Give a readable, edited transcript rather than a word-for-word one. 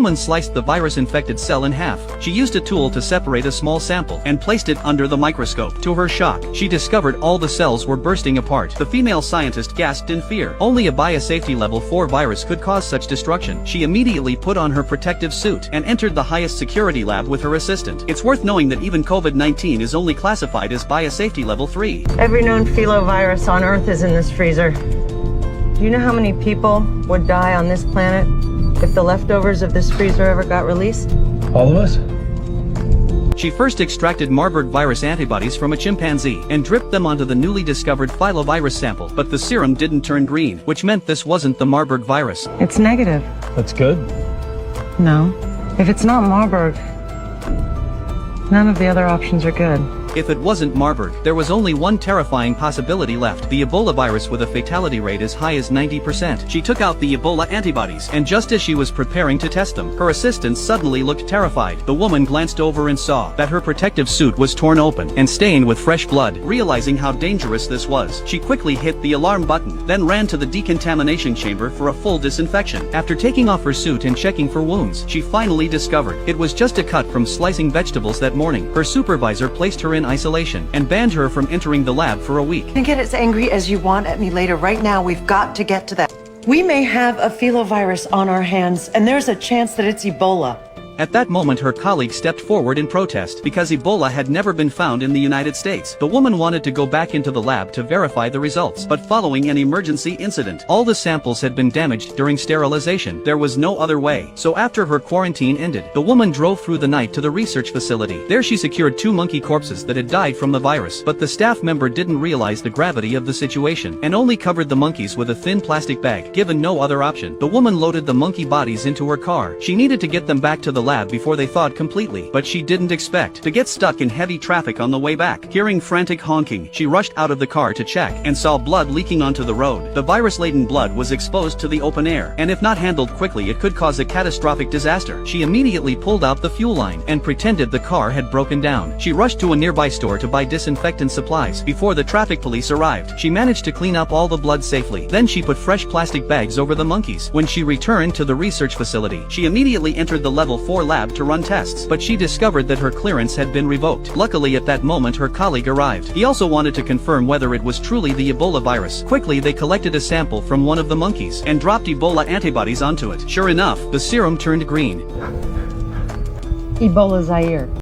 woman sliced the virus-infected cell in half. She used a tool to separate a small sample and placed it under the microscope. To her shock, she discovered all the cells were bursting apart. The female scientist gasped in fear. Only a biosafety level 4 virus could cause such destruction. She immediately put on her protective suit and entered the highest security lab with her assistant. It's worth knowing that even COVID-19 is only classified as biosafety level 3. Every known filovirus on Earth is in this freezer. Do you know how many people would die on this planet if the leftovers of this freezer ever got released? All of us? She first extracted Marburg virus antibodies from a chimpanzee and dripped them onto the newly discovered filovirus sample, but the serum didn't turn green, which meant this wasn't the Marburg virus. It's negative. That's good. No. If it's not Marburg, none of the other options are good. If it wasn't Marburg, there was only one terrifying possibility left: the Ebola virus with a fatality rate as high as 90%. She took out the Ebola antibodies, and just as she was preparing to test them, her assistant suddenly looked terrified. The woman glanced over and saw that her protective suit was torn open and stained with fresh blood. Realizing how dangerous this was, she quickly hit the alarm button, then ran to the decontamination chamber for a full disinfection. After taking off her suit and checking for wounds, she finally discovered it was just a cut from slicing vegetables that morning. Her supervisor placed her in isolation and banned her from entering the lab for a week. You can get as angry as you want at me later. Right now, we've got to get to that. We may have a filovirus on our hands, and there's a chance that it's Ebola. At that moment, her colleague stepped forward in protest because Ebola had never been found in the United States. The woman wanted to go back into the lab to verify the results, but following an emergency incident, all the samples had been damaged during sterilization. There was no other way. So after her quarantine ended, the woman drove through the night to the research facility. There she secured 2 monkey corpses that had died from the virus, but the staff member didn't realize the gravity of the situation and only covered the monkeys with a thin plastic bag. Given no other option, the woman loaded the monkey bodies into her car. She needed to get them back to the lab before they thawed completely, but she didn't expect to get stuck in heavy traffic on the way back. Hearing frantic honking, she rushed out of the car to check and saw blood leaking onto the road. The virus-laden blood was exposed to the open air, and if not handled quickly, it could cause a catastrophic disaster. She immediately pulled out the fuel line and pretended the car had broken down. She rushed to a nearby store to buy disinfectant supplies before the traffic police arrived. She managed to clean up all the blood safely. Then she put fresh plastic bags over the monkeys. When she returned to the research facility, she immediately entered the level 4 lab to run tests, but she discovered that her clearance had been revoked. Luckily, at that moment, her colleague arrived. He also wanted to confirm whether it was truly the Ebola virus. Quickly, they collected a sample from one of the monkeys and dropped Ebola antibodies onto it. Sure enough, the serum turned green. Ebola Zaire.